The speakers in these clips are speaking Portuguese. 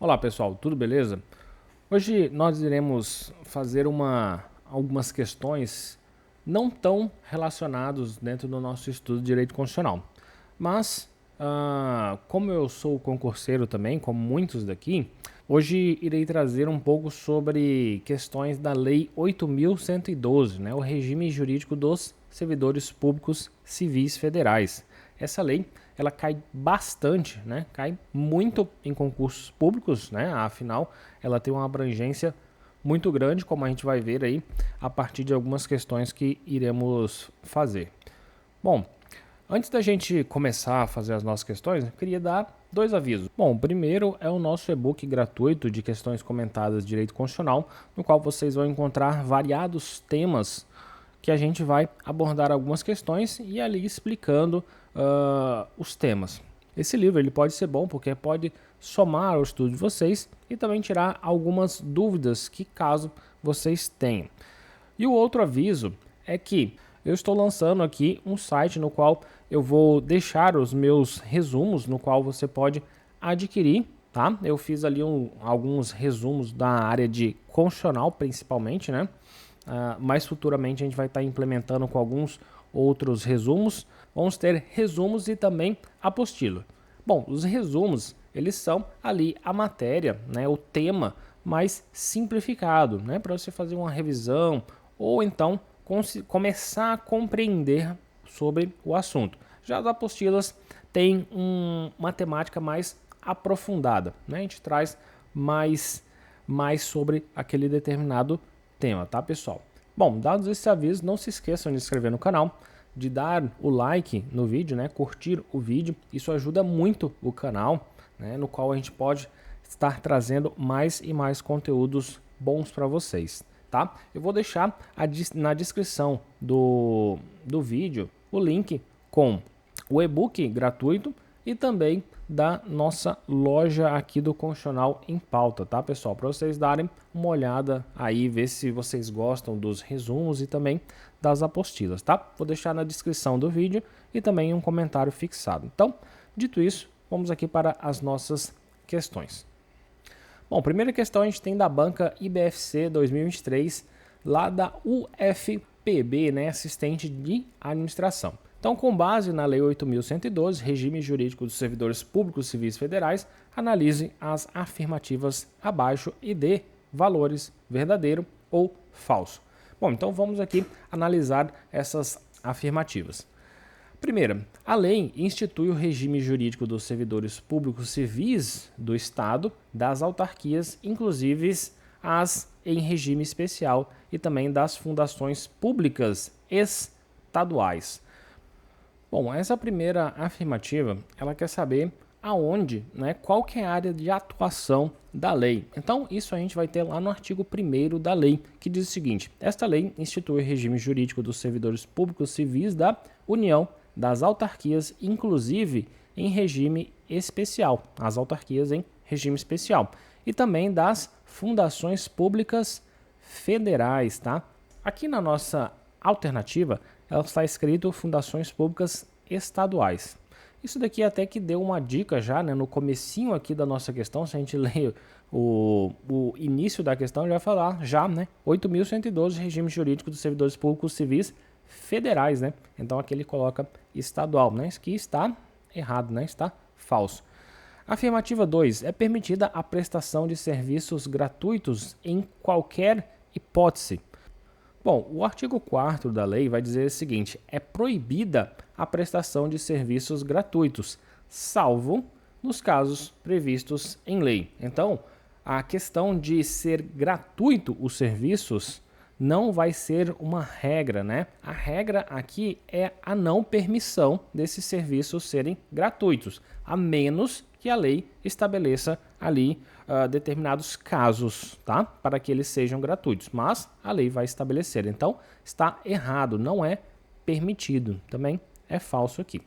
Olá pessoal, tudo beleza? Hoje nós iremos fazer algumas questões não tão relacionadas dentro do nosso estudo de Direito Constitucional. Mas, como eu sou concurseiro também, como muitos daqui, hoje irei trazer um pouco sobre questões da Lei 8.112, né, o regime jurídico dos servidores públicos civis federais. Essa lei, ela cai bastante, né? Cai muito em concursos públicos, né? Afinal, ela tem uma abrangência muito grande, como a gente vai ver aí a partir de algumas questões que iremos fazer. Bom, antes da gente começar a fazer as nossas questões, eu queria dar dois avisos. Bom, o primeiro é o nosso e-book gratuito de questões comentadas de direito constitucional, no qual vocês vão encontrar variados temas que a gente vai abordar algumas questões e ali explicando os temas. Esse livro ele pode ser bom porque pode somar ao estudo de vocês e também tirar algumas dúvidas que caso vocês tenham. E o outro aviso é que eu estou lançando aqui um site no qual eu vou deixar os meus resumos, no qual você pode adquirir, tá? Eu fiz ali alguns resumos da área de constitucional, principalmente, né? Mais futuramente a gente vai estar implementando com alguns outros resumos. Vamos ter resumos e também apostila. Bom, os resumos, eles são ali a matéria, né, o tema mais simplificado, né, para você fazer uma revisão ou então começar a compreender sobre o assunto. Já as apostilas têm uma temática mais aprofundada, né, a gente traz mais sobre aquele determinado tema, tá pessoal? Bom, dados esses avisos, não se esqueçam de se inscrever no canal, de dar o like no vídeo, né? Curtir o vídeo, isso ajuda muito o canal, né? No qual a gente pode estar trazendo mais e mais conteúdos bons para vocês, tá? Eu vou deixar na descrição do vídeo o link com o e-book gratuito e também da nossa loja aqui do Constitucional em Pauta, tá pessoal? Para vocês darem uma olhada aí, ver se vocês gostam dos resumos e também das apostilas, tá? Vou deixar na descrição do vídeo e também um comentário fixado. Então, dito isso, vamos aqui para as nossas questões. Bom, primeira questão a gente tem da banca IBFC 2023, lá da UFPB, né? Assistente de administração. Então, com base na Lei 8.112, Regime Jurídico dos Servidores Públicos Civis Federais, analise as afirmativas abaixo e dê valores verdadeiro ou falso. Bom, então vamos aqui analisar essas afirmativas. Primeira, a lei institui o regime jurídico dos servidores públicos civis do Estado, das autarquias, inclusive as em regime especial, e também das fundações públicas estaduais. Bom, essa primeira afirmativa, ela quer saber aonde, né, qual que é a área de atuação da lei. Então, isso a gente vai ter lá no artigo 1º da lei, que diz o seguinte: esta lei institui o regime jurídico dos servidores públicos civis da União, das autarquias, inclusive em regime especial, as autarquias em regime especial, e também das fundações públicas federais, tá? Aqui na nossa alternativa, ela está escrito fundações públicas estaduais. Isso daqui até que deu uma dica já, né, no comecinho aqui da nossa questão. Se a gente ler o início da questão, já vai falar já, né, 8.112 regime jurídico dos servidores públicos civis federais, né? Então aqui ele coloca estadual, né? Isso aqui está errado, né? Está falso. Afirmativa 2. É permitida a prestação de serviços gratuitos em qualquer hipótese. Bom, o artigo 4º da lei vai dizer o seguinte: é proibida a prestação de serviços gratuitos, salvo nos casos previstos em lei. Então, a questão de ser gratuito os serviços não vai ser uma regra, né? A regra aqui é a não permissão desses serviços serem gratuitos, a menos que a lei estabeleça ali determinados casos, tá? Para que eles sejam gratuitos, mas a lei vai estabelecer. Então, está errado, não é permitido. Também é falso aqui.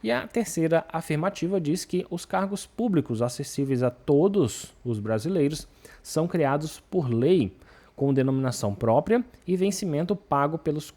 E a terceira afirmativa diz que os cargos públicos acessíveis a todos os brasileiros são criados por lei, com denominação própria e vencimento pago pelos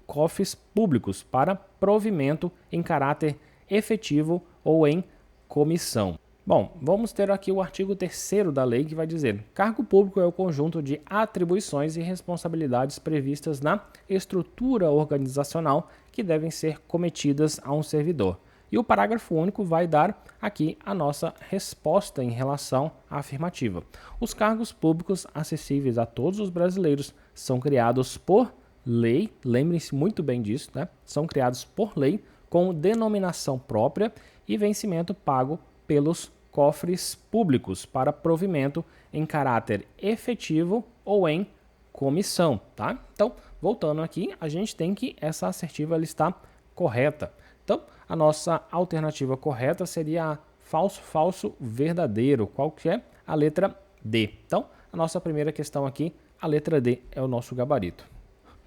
cofres públicos para provimento em caráter efetivo ou em comissão. Bom, vamos ter aqui o artigo 3º da lei que vai dizer: cargo público é o conjunto de atribuições e responsabilidades previstas na estrutura organizacional que devem ser cometidas a um servidor. E o parágrafo único vai dar aqui a nossa resposta em relação à afirmativa. Os cargos públicos acessíveis a todos os brasileiros são criados por lei, lembrem-se muito bem disso, né? São criados por lei com denominação própria e vencimento pago pelos cofres públicos para provimento em caráter efetivo ou em comissão, tá? Então, voltando aqui, a gente tem que essa assertiva ela está correta. Então, a nossa alternativa correta seria falso, falso, verdadeiro. Qual que é? A letra D. Então, a nossa primeira questão aqui, a letra D é o nosso gabarito.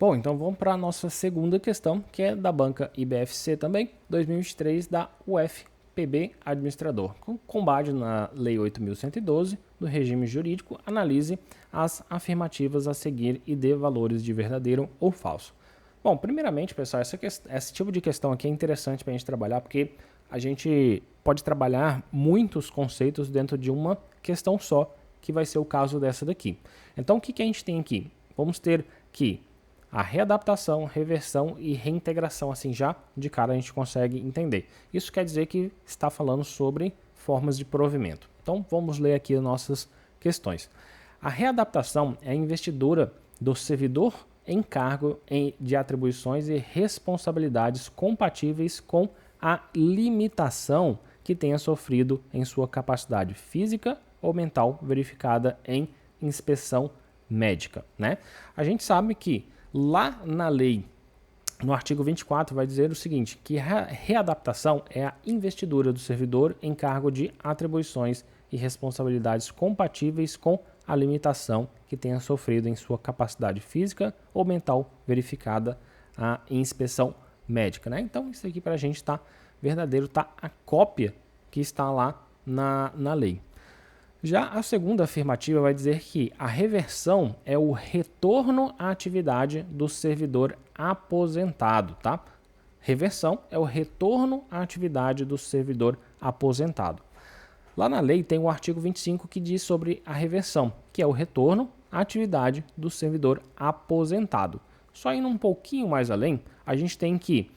Bom, então vamos para a nossa segunda questão, que é da banca IBFC também, 2023, da UFPB Administrador. Com base na Lei 8.112, do regime jurídico, analise as afirmativas a seguir e dê valores de verdadeiro ou falso. Bom, primeiramente, pessoal, esse tipo de questão aqui é interessante para a gente trabalhar, porque a gente pode trabalhar muitos conceitos dentro de uma questão só, que vai ser o caso dessa daqui. Então, o que a gente tem aqui? Vamos ter que a readaptação, reversão e reintegração, assim já de cara a gente consegue entender. Isso quer dizer que está falando sobre formas de provimento. Então vamos ler aqui as nossas questões. A readaptação é a investidura do servidor em cargo de atribuições e responsabilidades compatíveis com a limitação que tenha sofrido em sua capacidade física ou mental verificada em inspeção médica, né? A gente sabe que lá na lei, no artigo 24, vai dizer o seguinte, que a readaptação é a investidura do servidor em cargo de atribuições e responsabilidades compatíveis com a limitação que tenha sofrido em sua capacidade física ou mental verificada em inspeção médica, né? Então, isso aqui para a gente está verdadeiro, está a cópia que está lá na lei. Já a segunda afirmativa vai dizer que a reversão é o retorno à atividade do servidor aposentado, tá? Reversão é o retorno à atividade do servidor aposentado. Lá na lei tem o artigo 25 que diz sobre a reversão, que é o retorno à atividade do servidor aposentado. Só indo um pouquinho mais além, a gente tem que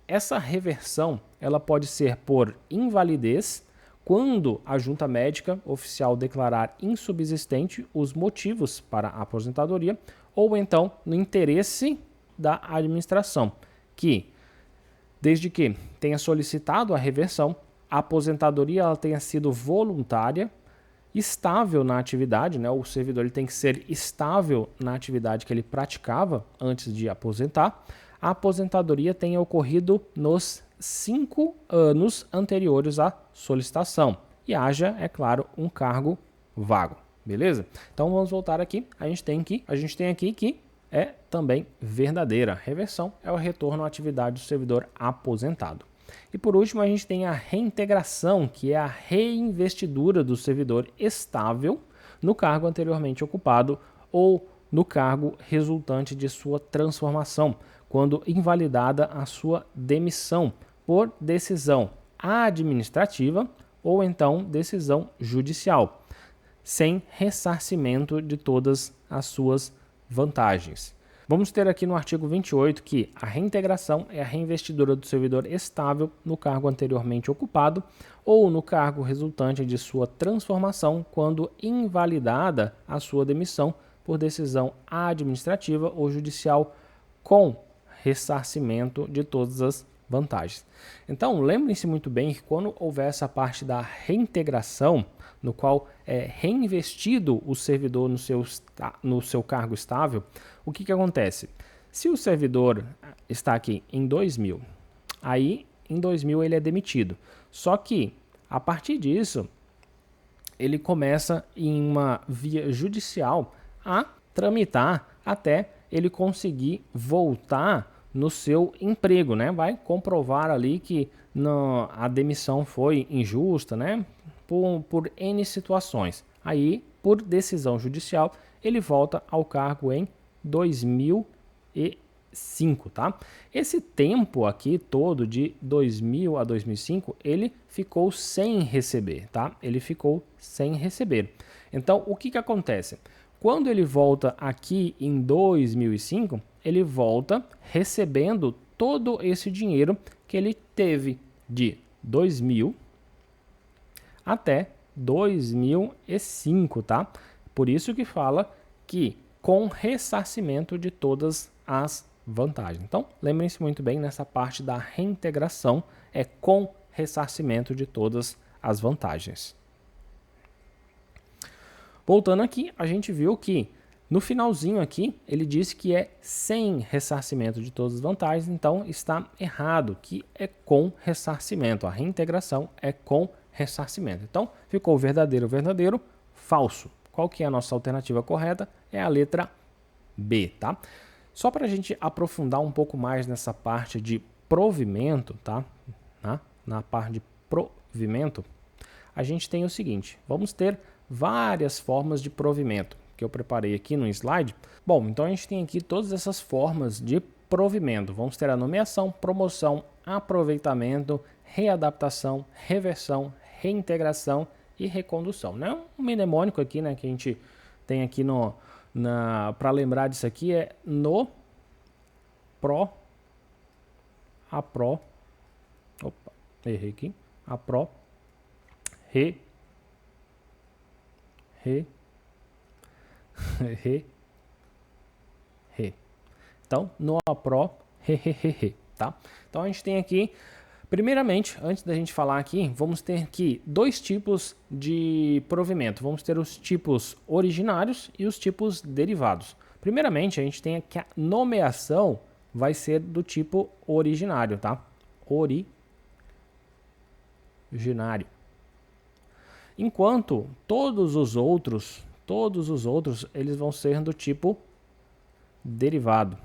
essa reversão ela pode ser por invalidez, quando a junta médica oficial declarar insubsistente os motivos para a aposentadoria, ou então no interesse da administração, que, desde que tenha solicitado a reversão, a aposentadoria ela tenha sido voluntária, estável na atividade, né? O servidor ele tem que ser estável na atividade que ele praticava antes de aposentar, a aposentadoria tenha ocorrido nos 5 anos anteriores à solicitação e haja, é claro, um cargo vago, beleza? Então vamos voltar aqui, a gente tem aqui que é também verdadeira. Reversão é o retorno à atividade do servidor aposentado. E por último a gente tem a reintegração, que é a reinvestidura do servidor estável no cargo anteriormente ocupado ou no cargo resultante de sua transformação, quando invalidada a sua demissão por decisão administrativa ou então decisão judicial, sem ressarcimento de todas as suas vantagens. Vamos ter aqui no artigo 28 que a reintegração é a reinvestidura do servidor estável no cargo anteriormente ocupado ou no cargo resultante de sua transformação quando invalidada a sua demissão por decisão administrativa ou judicial com ressarcimento de todas as vantagens. Então, lembrem-se muito bem que quando houver essa parte da reintegração, no qual é reinvestido o servidor no seu cargo estável, o que acontece? Se o servidor está aqui em 2000, aí em 2000 ele é demitido. Só que, a partir disso, ele começa em uma via judicial a tramitar até ele conseguir voltar no seu emprego, né? Vai comprovar ali que a demissão foi injusta, né? Por N situações. Aí, por decisão judicial, ele volta ao cargo em 2001, 2005, tá? Esse tempo aqui todo de 2000 a 2005, ele ficou sem receber, tá? Ele ficou sem receber. Então, o que que acontece? Quando ele volta aqui em 2005, ele volta recebendo todo esse dinheiro que ele teve de 2000 até 2005, tá? Por isso que fala que com ressarcimento de todas as vantagens. Então, lembrem-se muito bem, nessa parte da reintegração é com ressarcimento de todas as vantagens. Voltando aqui, a gente viu que no finalzinho aqui, ele disse que é sem ressarcimento de todas as vantagens, então está errado, que é com ressarcimento. A reintegração é com ressarcimento. Então, ficou verdadeiro, verdadeiro, falso. Qual que é a nossa alternativa correta? É a letra B, tá? Só para a gente aprofundar um pouco mais nessa parte de provimento, tá? Na parte de provimento, a gente tem o seguinte, vamos ter várias formas de provimento, que eu preparei aqui no slide. Bom, então a gente tem aqui todas essas formas de provimento. Vamos ter a nomeação, promoção, aproveitamento, readaptação, reversão, reintegração e recondução. Né? Um mnemônico aqui, né, que a gente tem aqui para lembrar disso aqui é no, pro, apro, opa, errei aqui, apro, re, então, no apro, tá? Então, a gente tem aqui, primeiramente, antes da gente falar aqui, vamos ter aqui dois tipos de provimento. Vamos ter os tipos originários e os tipos derivados. Primeiramente, a gente tem aqui a nomeação vai ser do tipo originário, tá? Originário. Enquanto todos os outros, eles vão ser do tipo derivado.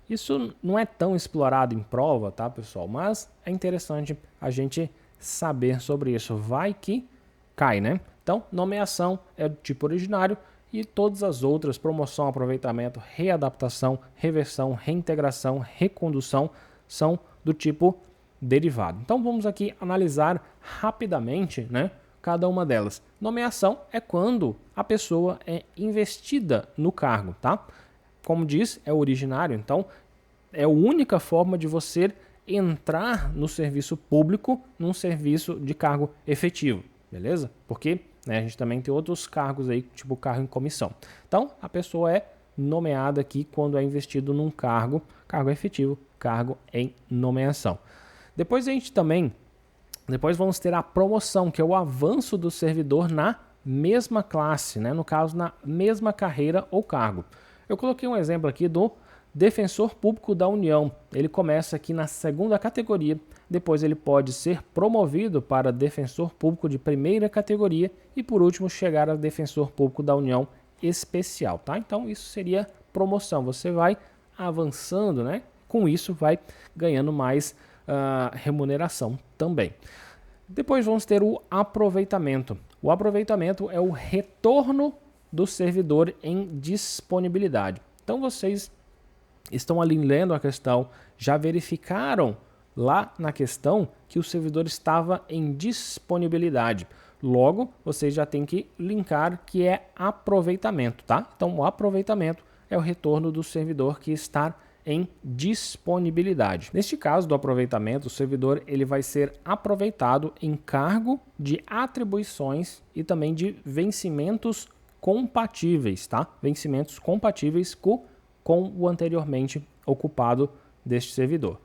Isso não é tão explorado em prova, tá, pessoal? Mas é interessante a gente saber sobre isso. Vai que cai, né? Então, nomeação é do tipo originário e todas as outras, promoção, aproveitamento, readaptação, reversão, reintegração, recondução, são do tipo derivado. Então, vamos aqui analisar rapidamente, né, cada uma delas. Nomeação é quando a pessoa é investida no cargo, tá? Como diz, é originário, então é a única forma de você entrar no serviço público num serviço de cargo efetivo, beleza? Porque, né, a gente também tem outros cargos aí, tipo cargo em comissão. Então, a pessoa é nomeada aqui quando é investido num cargo efetivo, cargo em nomeação. Depois vamos ter a promoção, que é o avanço do servidor na mesma classe, né? No caso, na mesma carreira ou cargo. Eu coloquei um exemplo aqui do defensor público da União. Ele começa aqui na segunda categoria, depois ele pode ser promovido para defensor público de primeira categoria e, por último, chegar a defensor público da União especial, tá? Então, isso seria promoção. Você vai avançando, né? Com isso, vai ganhando mais remuneração também. Depois vamos ter o aproveitamento. O aproveitamento é o retorno do servidor em disponibilidade. Então vocês estão ali lendo a questão, já verificaram lá na questão que o servidor estava em disponibilidade. Logo, vocês já têm que linkar que é aproveitamento, tá? Então o aproveitamento é o retorno do servidor que está em disponibilidade. Neste caso do aproveitamento, o servidor ele vai ser aproveitado em cargo de atribuições e também de vencimentos compatíveis, tá? Vencimentos compatíveis com o anteriormente ocupado deste servidor.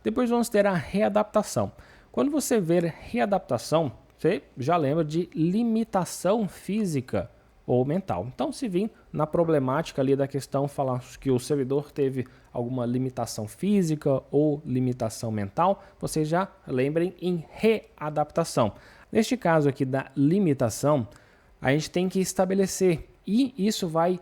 Depois vamos ter a readaptação. Quando você ver readaptação, você já lembra de limitação física ou mental. Então, se vir na problemática ali da questão falar que o servidor teve alguma limitação física ou limitação mental, vocês já lembrem em readaptação. Neste caso aqui da limitação, a gente tem que estabelecer, e isso vai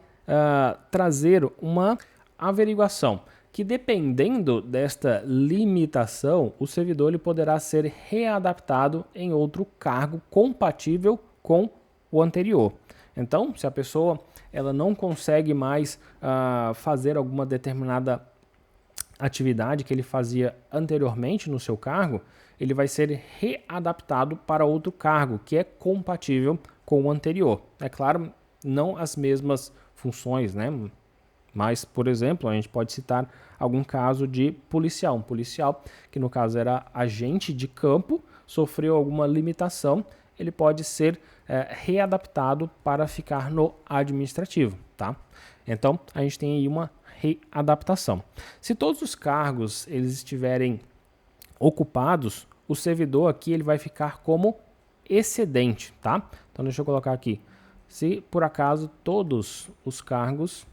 trazer uma averiguação, que dependendo desta limitação, o servidor ele poderá ser readaptado em outro cargo compatível com o anterior. Então, se a pessoa ela não consegue mais fazer alguma determinada atividade que ele fazia anteriormente no seu cargo, ele vai ser readaptado para outro cargo que é compatível com o anterior. É claro, não as mesmas funções, né? Mas, por exemplo, a gente pode citar algum caso de policial. Um policial que, no caso, era agente de campo, sofreu alguma limitação, ele pode ser readaptado para ficar no administrativo, tá? Então, a gente tem aí uma readaptação. Se todos os cargos eles estiverem ocupados, o servidor aqui ele vai ficar como excedente, tá? Então, deixa eu colocar aqui. Se, por acaso, todos os cargos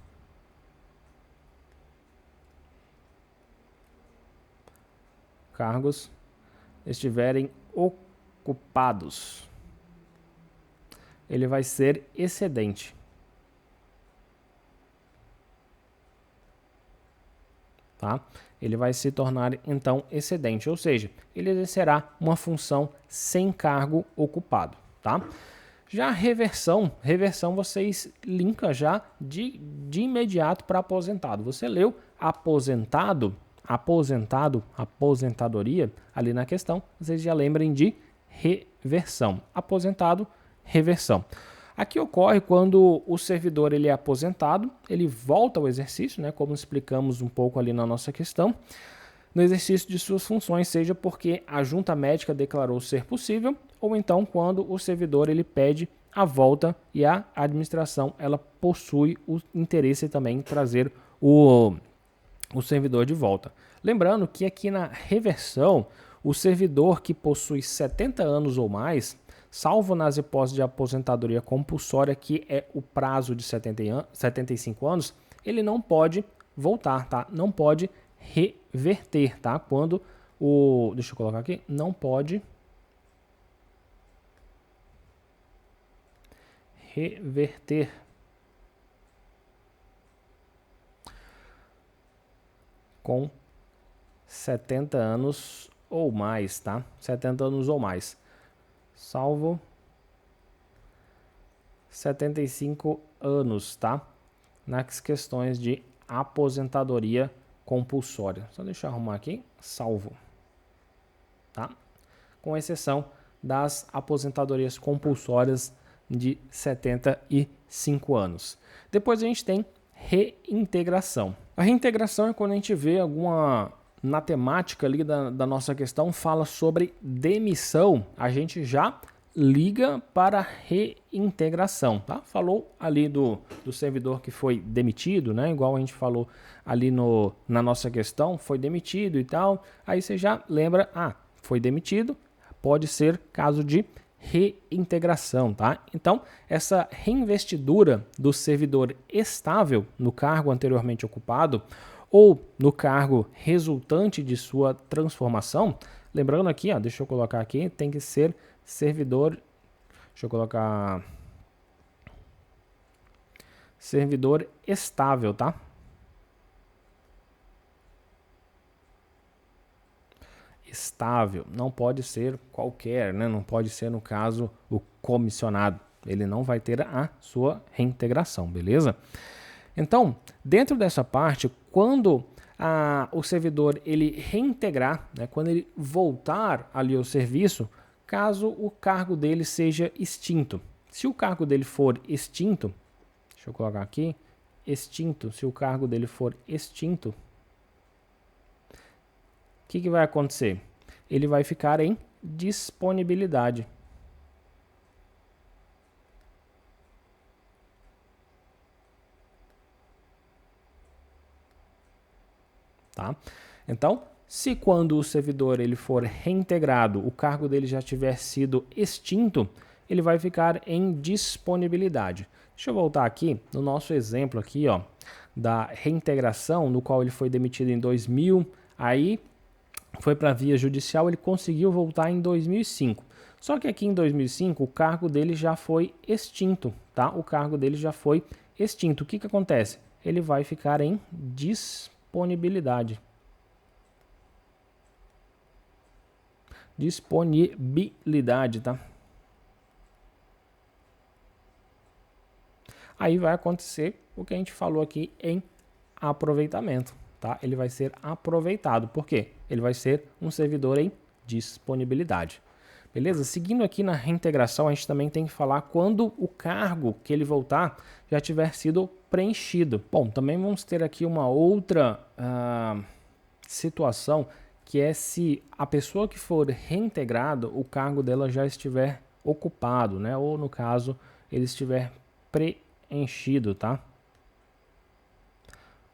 estiverem ocupados, ele vai ser excedente. Tá? Ele vai se tornar então excedente, ou seja, ele exercerá uma função sem cargo ocupado. Tá? Já reversão vocês linkam já de imediato para aposentado. Você leu aposentado, aposentadoria, ali na questão, vocês já lembrem de reversão. Aposentado, reversão. Aqui ocorre quando o servidor ele é aposentado, ele volta ao exercício, né, como explicamos um pouco ali na nossa questão, no exercício de suas funções, seja porque a junta médica declarou ser possível, ou então quando o servidor ele pede a volta e a administração ela possui o interesse também em trazer o servidor de volta. Lembrando que aqui na reversão, o servidor que possui 70 anos ou mais, salvo nas hipóteses de aposentadoria compulsória, que é o prazo de 75 anos, ele não pode voltar, tá? Não pode reverter, tá? Quando o... Deixa eu colocar aqui. Não pode reverter. Com 70 anos ou mais, tá? 70 anos ou mais. Salvo 75 anos, tá? Nas questões de aposentadoria compulsória. Só deixa eu arrumar aqui. Salvo. Tá? Com exceção das aposentadorias compulsórias de 75 anos. Depois a gente tem reintegração. A reintegração é quando a gente vê alguma... Na temática ali da nossa questão, fala sobre demissão. A gente já liga para reintegração, tá? Falou ali do servidor que foi demitido, né? Igual a gente falou ali na nossa questão, foi demitido e tal. Aí você já lembra, foi demitido, pode ser caso de reintegração, tá? Então, essa reinvestidura do servidor estável no cargo anteriormente ocupado ou no cargo resultante de sua transformação, lembrando aqui, deixa eu colocar aqui, tem que ser servidor, deixa eu colocar servidor estável, tá? Estável, não pode ser qualquer, né? Não pode ser, no caso, o comissionado. Ele não vai ter a sua reintegração, beleza? Então, dentro dessa parte, quando o servidor ele reintegrar, né, quando ele voltar ali ao serviço, caso o cargo dele seja extinto. Se o cargo dele for extinto, deixa eu colocar aqui, extinto, se o cargo dele for extinto, o que vai acontecer? Ele vai ficar em disponibilidade. Tá? Então, se quando o servidor ele for reintegrado, o cargo dele já tiver sido extinto, ele vai ficar em disponibilidade. Deixa eu voltar aqui no nosso exemplo aqui, da reintegração, no qual ele foi demitido em 2000, aí foi para a via judicial, ele conseguiu voltar em 2005. Só que aqui em 2005 o cargo dele já foi extinto, tá? O cargo dele já foi extinto. O que acontece? Ele vai ficar em disponibilidade. Disponibilidade, tá? aí vai acontecer o que a gente falou aqui em aproveitamento, tá? Ele vai ser aproveitado. Por quê? Ele vai ser um servidor em disponibilidade. Beleza? Seguindo aqui na reintegração, a gente também tem que falar quando o cargo que ele voltar já tiver sido preenchido. Bom, também vamos ter aqui uma outra situação, que é se a pessoa que for reintegrada, o cargo dela já estiver ocupado, né? Ou no caso, ele estiver preenchido, tá?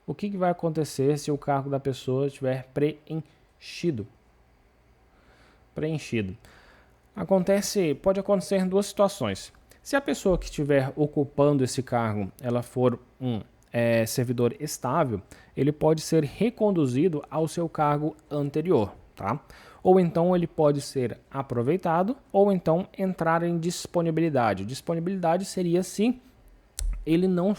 O que vai acontecer se o cargo da pessoa estiver preenchido? Pode acontecer em duas situações. Se a pessoa que estiver ocupando esse cargo, ela for um servidor estável, ele pode ser reconduzido ao seu cargo anterior, tá? Ou então ele pode ser aproveitado, ou então entrar em disponibilidade. Disponibilidade seria se ele não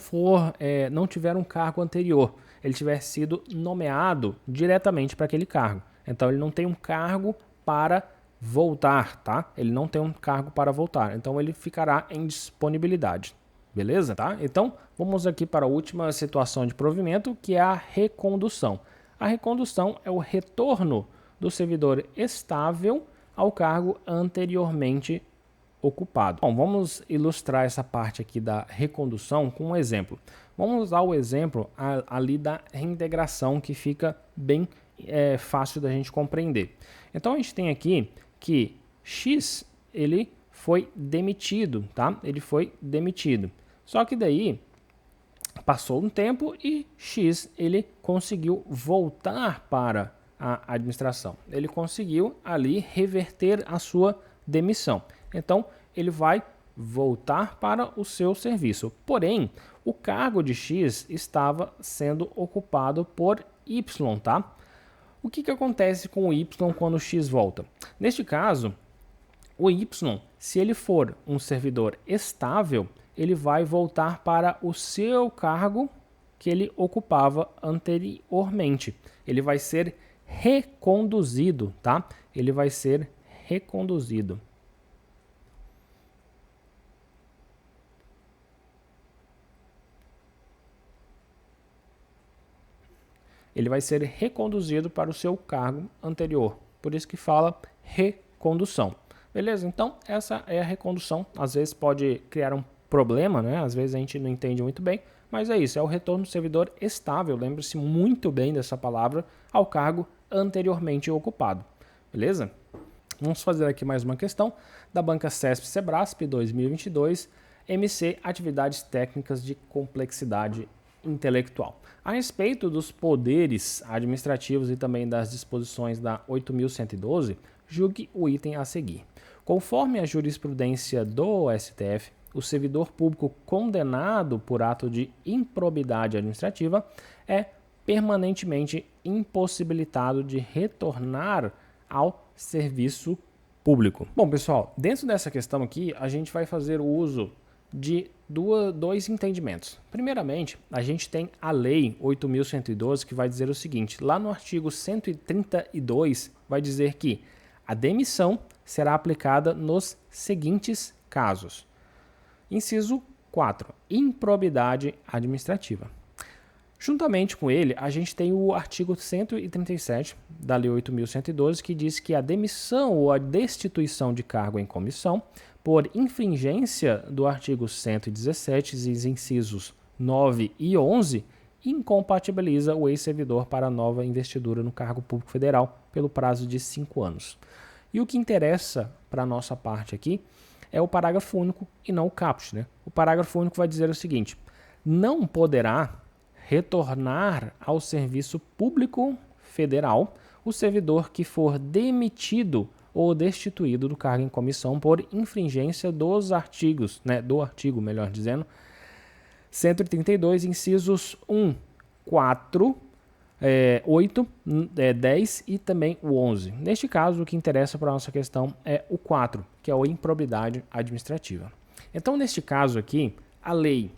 tiver um cargo anterior, ele tiver sido nomeado diretamente para aquele cargo. Então ele não tem um cargo para voltar, tá? Ele não tem um cargo para voltar, então ele ficará em disponibilidade, beleza? Tá? Então vamos aqui para a última situação de provimento, que é a recondução. A recondução é o retorno do servidor estável ao cargo anteriormente ocupado. Bom, vamos ilustrar essa parte aqui da recondução com um exemplo. Vamos usar o exemplo ali da reintegração, que fica bem fácil da gente compreender. Então a gente tem aqui que X ele foi demitido, tá? Ele foi demitido. Só que daí passou um tempo e X ele conseguiu voltar para a administração. Ele conseguiu ali reverter a sua demissão. Então ele vai voltar para o seu serviço. Porém, o cargo de X estava sendo ocupado por Y, tá? O que acontece com o Y quando o X volta? Neste caso, o Y, se ele for um servidor estável, ele vai voltar para o seu cargo que ele ocupava anteriormente. Ele vai ser reconduzido, tá? Ele vai ser reconduzido. Ele vai ser reconduzido para o seu cargo anterior. Por isso que fala recondução. Beleza? Então, essa é a recondução. Às vezes pode criar um problema, né? Às vezes a gente não entende muito bem, mas é isso, é o retorno do servidor estável. Lembre-se muito bem dessa palavra, ao cargo anteriormente ocupado. Beleza? Vamos fazer aqui mais uma questão da banca CESP-Cebrasp 2022, MC Atividades Técnicas de Complexidade Intelectual. A respeito dos poderes administrativos e também das disposições da 8.112, julgue o item a seguir. Conforme a jurisprudência do STF, o servidor público condenado por ato de improbidade administrativa é permanentemente impossibilitado de retornar ao serviço público. Bom, pessoal, dentro dessa questão aqui, a gente vai fazer o uso de dois entendimentos. Primeiramente, a gente tem a Lei 8.112, que vai dizer o seguinte: lá no artigo 132, vai dizer que a demissão será aplicada nos seguintes casos. Inciso 4, improbidade administrativa. Juntamente com ele, a gente tem o artigo 137 da Lei 8.112, que diz que a demissão ou a destituição de cargo em comissão por infringência do artigo 117, incisos 9 e 11, incompatibiliza o ex-servidor para nova investidura no cargo público federal pelo prazo de 5 anos. E o que interessa para a nossa parte aqui é o parágrafo único e não o caput, né? O parágrafo único vai dizer o seguinte: não poderá retornar ao serviço público federal o servidor que for demitido ou destituído do cargo em comissão por infringência dos artigos, do artigo, melhor dizendo, 132, incisos 1, 4, 8, 10 e também o 11. Neste caso, o que interessa para a nossa questão é o 4, que é a improbidade administrativa. Então, neste caso aqui, a lei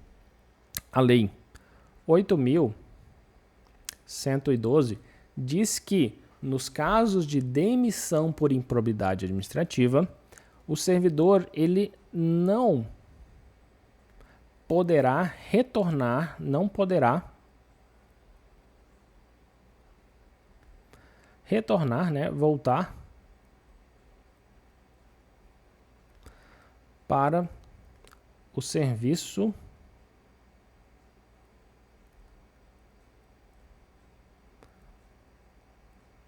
8.112 diz que, nos casos de demissão por improbidade administrativa, o servidor ele não poderá retornar, não poderá retornar, né, voltar para o serviço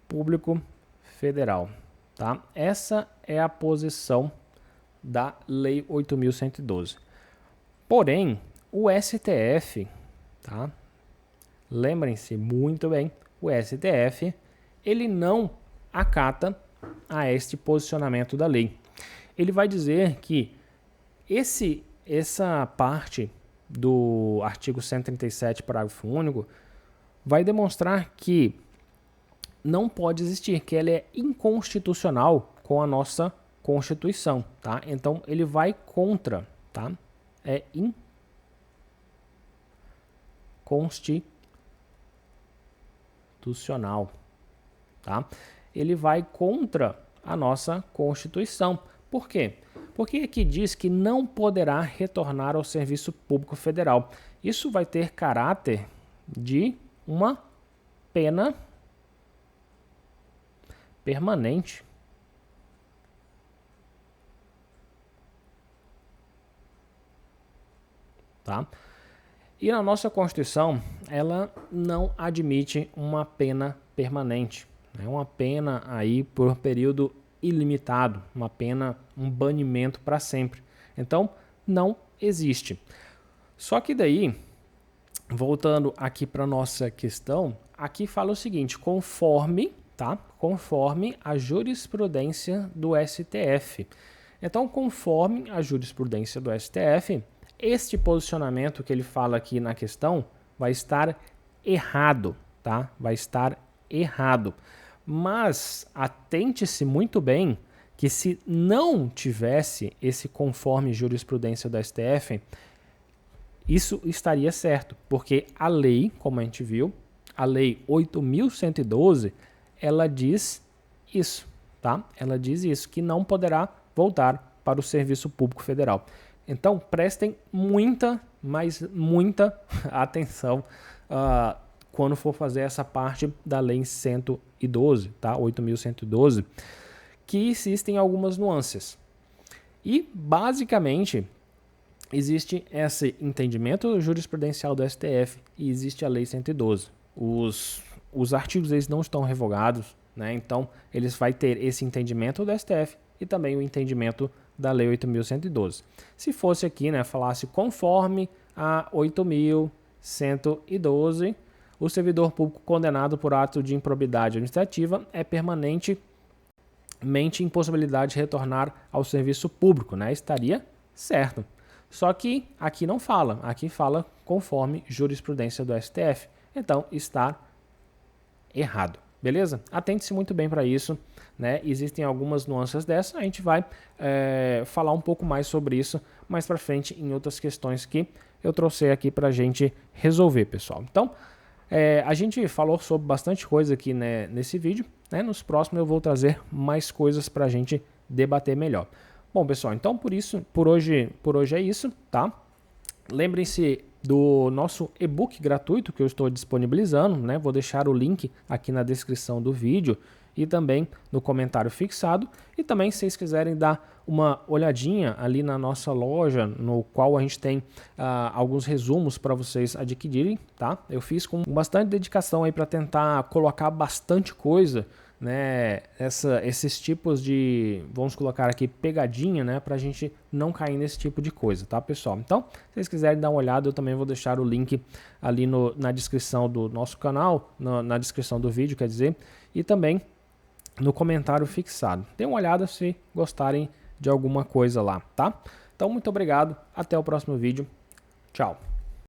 público federal, tá? Essa é a posição da Lei 8.112. Porém, o STF, tá? Lembrem-se muito bem, o STF, ele não acata a este posicionamento da lei. Ele vai dizer que essa parte do artigo 137, parágrafo único, vai demonstrar que não pode existir, que ela é inconstitucional com a nossa Constituição, tá? Então ele vai contra, tá? É inconstitucional, tá? Ele vai contra a nossa Constituição. Por quê? Porque aqui diz que não poderá retornar ao serviço público federal. Isso vai ter caráter de uma pena permanente. Tá? E na nossa Constituição, ela não admite uma pena permanente. É uma pena aí por período ilimitado, uma pena, um banimento para sempre. Então, não existe. Só que daí, voltando aqui para nossa questão, aqui fala o seguinte, conforme a jurisprudência do STF. Então, conforme a jurisprudência do STF, este posicionamento que ele fala aqui na questão vai estar errado, tá? Vai estar errado. Mas atente-se muito bem que se não tivesse esse conforme jurisprudência do STF, isso estaria certo, porque a lei, como a gente viu, a lei 8.112, ela diz isso, tá? Ela diz isso, que não poderá voltar para o serviço público federal. Então, prestem muita, mas muita atenção quando for fazer essa parte da lei 112, tá? 8.112, que existem algumas nuances. E, basicamente, existe esse entendimento jurisprudencial do STF e existe a lei 112. Os artigos eles não estão revogados, né? Então eles vão ter esse entendimento do STF e também o entendimento da lei 8.112. Se fosse aqui, né, falasse conforme a 8.112, o servidor público condenado por ato de improbidade administrativa é permanentemente impossibilidade de retornar ao serviço público, né? Estaria certo. Só que aqui não fala, aqui fala conforme jurisprudência do STF. Então está errado, beleza? Atente-se muito bem para isso, né? Existem algumas nuances dessa, a gente vai falar um pouco mais sobre isso mais para frente em outras questões que eu trouxe aqui para a gente resolver, pessoal. Então, a gente falou sobre bastante coisa aqui, né, nesse vídeo, né? Nos próximos eu vou trazer mais coisas para a gente debater melhor. Bom, pessoal, então por hoje é isso, tá? Lembrem-se do nosso e-book gratuito que eu estou disponibilizando, né? Vou deixar o link aqui na descrição do vídeo e também no comentário fixado. E também, se vocês quiserem dar uma olhadinha ali na nossa loja, no qual a gente tem alguns resumos para vocês adquirirem, tá? Eu fiz com bastante dedicação aí para tentar colocar bastante coisa, né, esses tipos de, vamos colocar aqui, pegadinha, né, pra gente não cair nesse tipo de coisa, tá, pessoal? Então, se vocês quiserem dar uma olhada, eu também vou deixar o link ali na descrição do nosso canal, na descrição do vídeo, quer dizer, e também no comentário fixado. Dê uma olhada se gostarem de alguma coisa lá, tá? Então, muito obrigado, até o próximo vídeo, tchau!